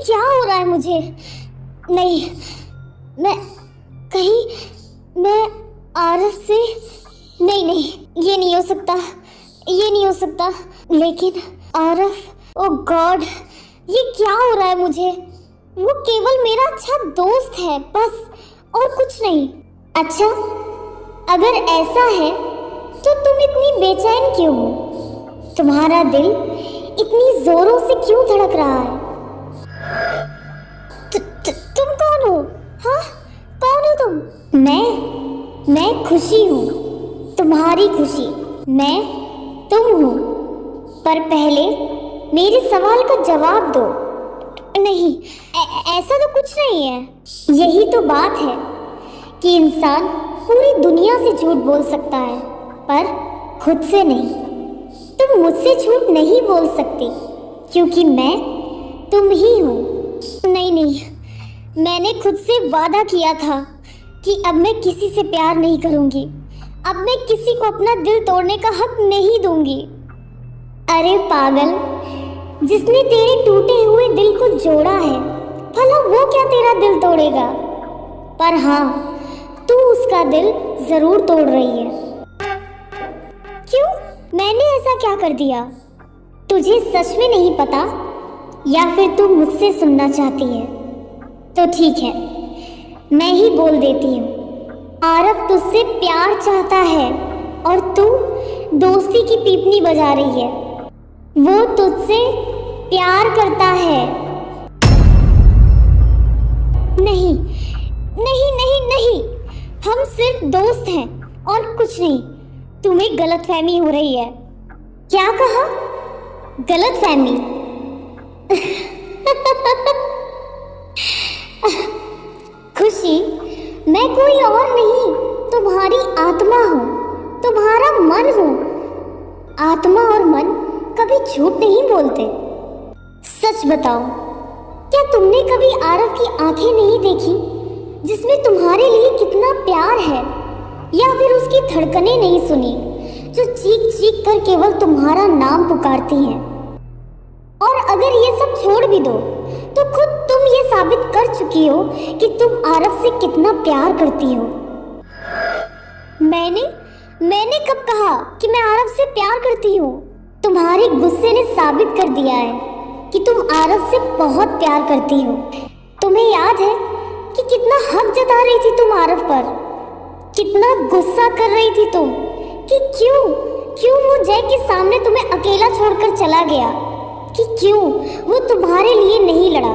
क्या हो रहा है मुझे? नहीं, मैं कहीं मैं आरव से नहीं नहीं, ये नहीं हो सकता, ये नहीं हो सकता। लेकिन आरव, ओ गॉड, ये क्या हो रहा है मुझे? वो केवल मेरा अच्छा दोस्त है बस, और कुछ नहीं। अच्छा, अगर ऐसा है तो तुम इतनी बेचैन क्यों हो? तुम्हारा दिल इतनी जोरों से क्यों धड़क रहा है? तुम कौन हो? हाँ, कौन हो तुम? मैं खुशी हूँ, तुम्हारी खुशी। मैं तुम हूँ। पर पहले मेरे सवाल का जवाब दो। नहीं, ऐसा तो कुछ नहीं है। यही तो बात है कि इंसान पूरी दुनिया से झूठ बोल सकता है, पर खुद से नहीं। तुम मुझसे झूठ नहीं बोल सकती, क्योंकि मैं तुम ही हूँ। नहीं नहीं, मैंने खुद से वादा किया था कि अब मैं किसी से प्यार नहीं करूँगी। अब मैं किसी को अपना दिल तोड़ने का हक नहीं दूंगी। अरे पागल, जिसने तेरे टूटे हुए दिल को जोड़ा है, भला वो क्या तेरा दिल तोड़ेगा? पर हाँ, तू उसका दिल जरूर तोड़ रही है। क्यों? मैंने ऐसा क्या कर दिया? तुझे सच में नहीं पता, या फिर तू मुझसे सुनना चाहती है? तो ठीक है, मैं ही बोल देती हूँ। आरव तुझसे प्यार चाहता है और तू दोस्ती की पीपनी बजा रही है। वो तुझसे प्यार करता है। नहीं नहीं नहीं नहीं, हम सिर्फ दोस्त हैं और कुछ नहीं। तुम्हें गलतफहमी हो रही है। क्या कहा? गलतफहमी? खुशी, मैं कोई और नहीं, तुम्हारी आत्मा हूँ, तुम्हारा मन हूँ। आत्मा और मन कभी झूठ नहीं बोलते। सच बताओ, क्या तुमने कभी आरव की आंखें नहीं देखी, जिसमें तुम्हारे लिए कितना प्यार है? या फिर उसकी धड़कनें नहीं सुनी, जो चीख चीख कर केवल तुम्हारा नाम पुकारती हैं? और अगर ये सब छोड़ भी दो, तो खुद तुम ये साबित कर चुकी हो कि तुम आरव से कितना प्यार करती हो। मैंने कब कहा कि मैं आरव से प्यार करती हूँ? तुम्हारे गुस्से ने साबित कर दिया है कि तुम आरव से बहुत प्यार करती हो। तुम्हें याद है कि कितना हक जता रही थी तुम आरव पर, कितना गुस्सा कर रही थी तुम कि क्यों वो जय के सामने तुम्हें अकेला छोड़कर चला गया, कि क्यों वो तुम्हारे लिए नहीं लड़ा।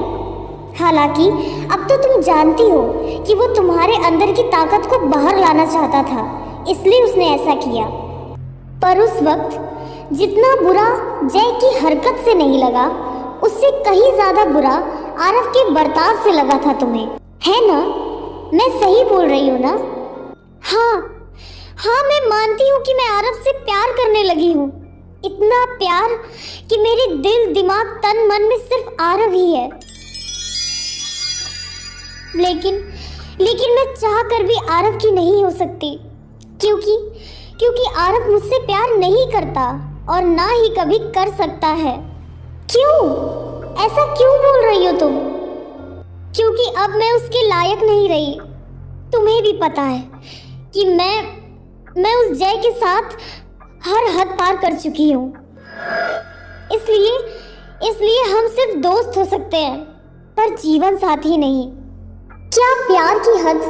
हालांकि अब तो तुम जानती हो कि वो तुम्हारे अंदर की ताकत को बाहर लाना चाहता था, इसलिए उसने ऐसा किया। पर उस वक्त जितना बुरा जय की हरकत से नहीं लगा, उससे कहीं ज्यादा बुरा आरव के बर्ताव से लगा था तुम्हें, है ना? मैं सही बोल रही हूँ ना? हाँ, मैं मानती हूँ कि मैं आरव से प्यार करने लगी हूँ। इतना प्यार कि मेरे दिल, दिमाग, तन, मन में सिर्फ आरव ही है। लेकिन मैं चाह कर भी आरव की नहीं हो सकती, क्योंकि आरव मुझसे प्यार नहीं करता और ना ही कभी कर सकता है। क्यों? ऐसा क्यों बोल रही हो तुम? क्योंकि अब मैं उसके लायक नहीं रही। तुम्हें भी पता है कि मैं उस जय के साथ हर हद पार कर चुकी हूँ। इसलिए हम सिर्फ दोस्त हो सकते हैं, पर जीवन साथी नहीं। क्या प्यार की हद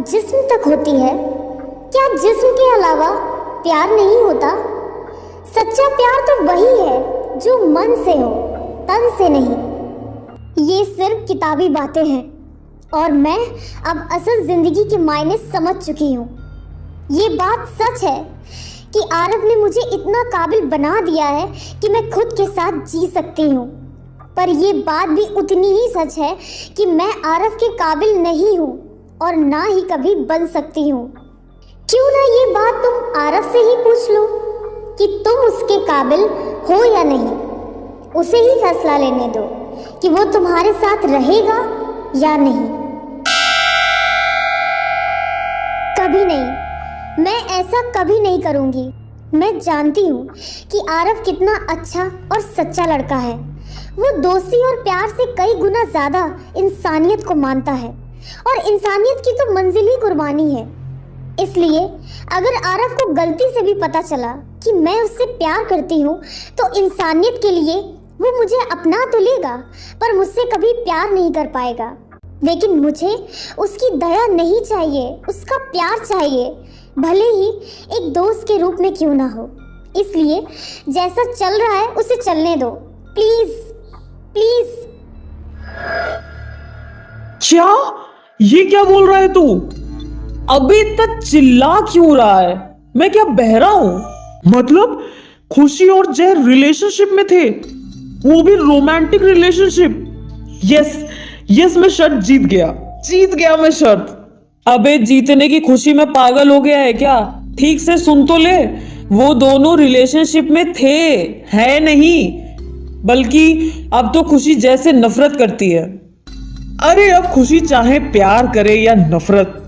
जिस्म तक होती है? क्या जिस्म के अलावा प्यार नहीं होता? सच्चा प्यार तो वही है जो मन से हो, तन से नहीं। ये सिर्फ किताबी बातें हैं और मैं अब असल जिंदगी के मायने समझ चुकी हूँ। ये बात सच है कि आरव ने मुझे इतना काबिल बना दिया है कि मैं खुद के साथ जी सकती हूँ। पर ये बात भी उतनी ही सच है कि मैं आरव के काबिल नहीं हूँ और ना ही कभी बन सकती हूँ। क्यों ना ये बात तुम आरव से ही पूछ लो कि तुम उसके काबिल हो या नहीं। उसे ही फैसला लेने दो कि वो तुम्हारे साथ रहेगा या नहीं। कभी नहीं, मैं ऐसा कभी नहीं करूँगी। मैं जानती हूँ कि आरव कितना अच्छा और सच्चा लड़का है। वो दोस्ती और प्यार से कई गुना ज्यादा इंसानियत को मानता है और इंसानियत की तो मंजिल ही कुर्बानी है। इसलिए अगर आरव को गलती से भी पता चला कि मैं उससे प्यार करती हूँ तो इंसानियत के लिए वो मुझे अपना तो लेगा पर मुझसे कभी प्यार नहीं कर पाएगा। लेकिन मुझे उसकी दया नहीं चाहिए, उसका प्यार चाहिए, भले ही एक दोस्त के रूप में क्यों ना हो। इसलिए जैसा चल रहा है उसे चलने दो, प्लीज प्लीज। क्या? ये क्या बोल रहा है तू? अभी तक चिल्ला क्यों रहा है? मैं क्या बहरा हूं? मतलब खुशी और जय रिलेशनशिप में थे, वो भी रोमांटिक रिलेशनशिप। यस मैं शर्त जीत गया मैं शर्त। अबे जीतने की खुशी में पागल हो गया है क्या? ठीक से सुन तो ले, वो दोनों रिलेशनशिप में थे, है नहीं, बल्कि अब तो खुशी जैसे नफरत करती है। अरे अब खुशी चाहे प्यार करे या नफरत,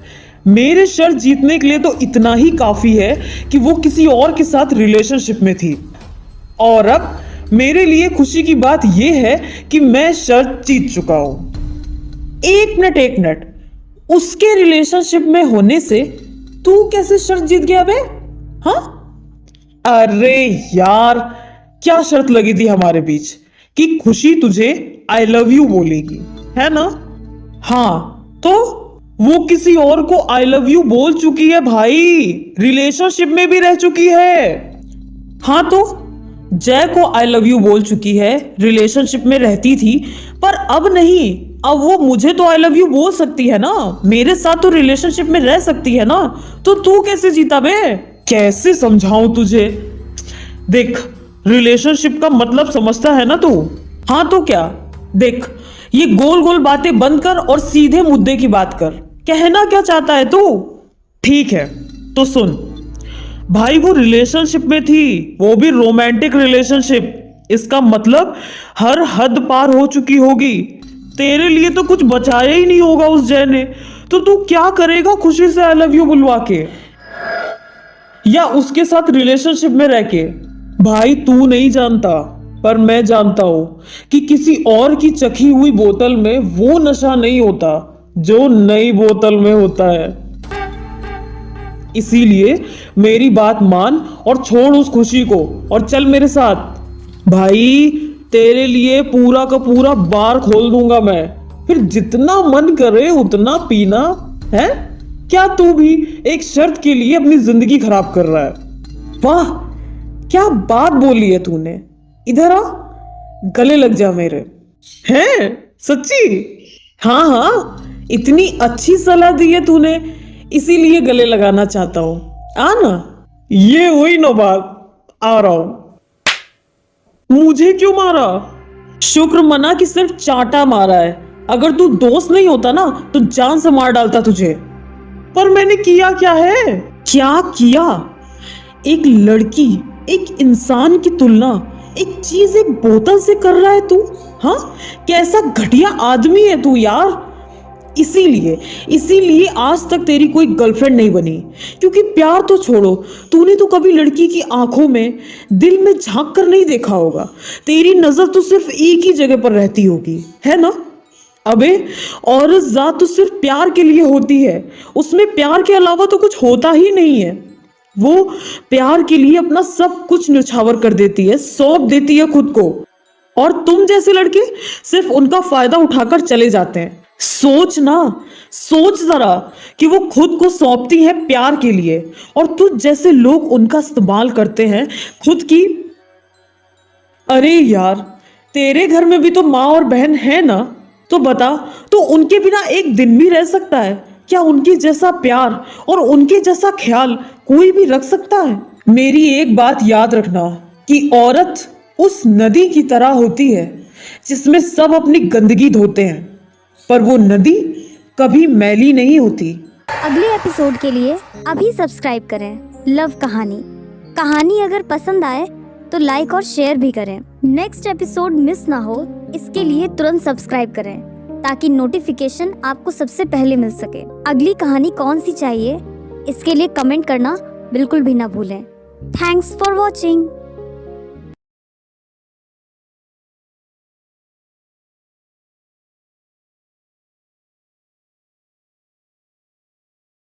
मेरे शर्त जीतने के लिए तो इतना ही काफी है कि वो किसी और के साथ रिलेशनशिप में थी। और अब मेरे लिए खुशी की बात यह है कि मैं शर्त जीत चुका हूं। एक मिनट, उसके रिलेशनशिप में होने से तू कैसे शर्त जीत गया बे? हाँ? अरे यार, क्या शर्त लगी थी हमारे बीच कि खुशी तुझे आई लव यू बोलेगी, है ना? हाँ, तो वो किसी और को आई लव यू बोल चुकी है भाई, रिलेशनशिप में भी रह चुकी है। हाँ तो जय को आई लव यू बोल चुकी है, रिलेशनशिप में रहती थी, पर अब नहीं, अब वो मुझे तो आई लव यू बोल सकती है ना, मेरे साथ तो रिलेशनशिप में रह सकती है ना। तो तू कैसे जीता बे? कैसे समझाऊं तुझे? देख, रिलेशनशिप का मतलब समझता है ना तू? हाँ तो क्या? देख, ये गोल गोल बातें बंद कर और सीधे मुद्दे की बात कर। कहना क्या चाहता है तू? ठीक है तो सुन भाई, वो रिलेशनशिप में थी, वो भी रोमांटिक रिलेशनशिप। इसका मतलब हर हद पार हो चुकी होगी। तेरे लिए तो कुछ बचाया ही नहीं होगा उस जय ने। तो तू क्या करेगा खुशी से आई लव यू बुलवा के, या उसके साथ रिलेशनशिप में रह के? भाई तू नहीं जानता, पर मैं जानता हूं कि किसी और की चखी हुई बोतल में वो नशा नहीं होता जो नई बोतल में होता है। इसीलिए मेरी बात मान और छोड़ उस खुशी को और चल मेरे साथ। भाई तेरे लिए पूरा का पूरा बार खोल दूंगा मैं, फिर जितना मन करे उतना पीना है। क्या तू भी एक शर्त के लिए अपनी जिंदगी खराब कर रहा है? वाह, क्या बात बोली है तूने। इधर आ, गले लग जा मेरे। हैं सच्ची? हाँ, इतनी अच्छी सलाह दी है तूने, इसीलिए गले लगाना चाहता हूं। आ ना, ये हुई ना बात, आ रहा हूं। मुझे क्यों मारा? शुक्र मना कि सिर्फ चांटा मारा है, अगर तू दोस्त नहीं होता ना तो जान से मार डालता तुझे। पर मैंने किया क्या है? क्या किया? एक लड़की, एक इंसान की तुलना एक चीज, एक बोतल से कर रहा है तू? हाँ, कैसा घटिया आदमी है तू यार। इसीलिए आज तक तेरी कोई गर्लफ्रेंड नहीं बनी, क्योंकि प्यार तो छोड़ो, तूने तो कभी लड़की की आंखों में, दिल में झांक कर नहीं देखा होगा। तेरी नजर तो सिर्फ एक ही जगह पर रहती होगी, है ना? अबे औरत जात तो सिर्फ प्यार के लिए होती है, उसमें प्यार के अलावा तो कुछ होता ही नहीं है। वो प्यार के लिए अपना सब कुछ न्यौछावर कर देती है, सौंप देती है खुद को, और तुम जैसे लड़के सिर्फ उनका फायदा उठाकर चले जाते हैं। सोच जरा कि वो खुद को सौंपती है प्यार के लिए, और तुझ जैसे लोग उनका इस्तेमाल करते हैं खुद की। अरे यार, तेरे घर में भी तो माँ और बहन है ना, तो बता, तो उनके बिना एक दिन भी रह सकता है क्या? उनके जैसा प्यार और उनके जैसा ख्याल कोई भी रख सकता है? मेरी एक बात याद रखना कि औरत उस नदी की तरह होती है जिसमें सब अपनी गंदगी धोते हैं, पर वो नदी कभी मैली नहीं होती। अगले एपिसोड के लिए अभी सब्सक्राइब करें लव कहानी अगर पसंद आए तो लाइक और शेयर भी करें। नेक्स्ट एपिसोड मिस ना हो, इसके लिए तुरंत सब्सक्राइब करें ताकि नोटिफिकेशन आपको सबसे पहले मिल सके। अगली कहानी कौन सी चाहिए, इसके लिए कमेंट करना बिल्कुल भी ना भूलें। Thanks for watching.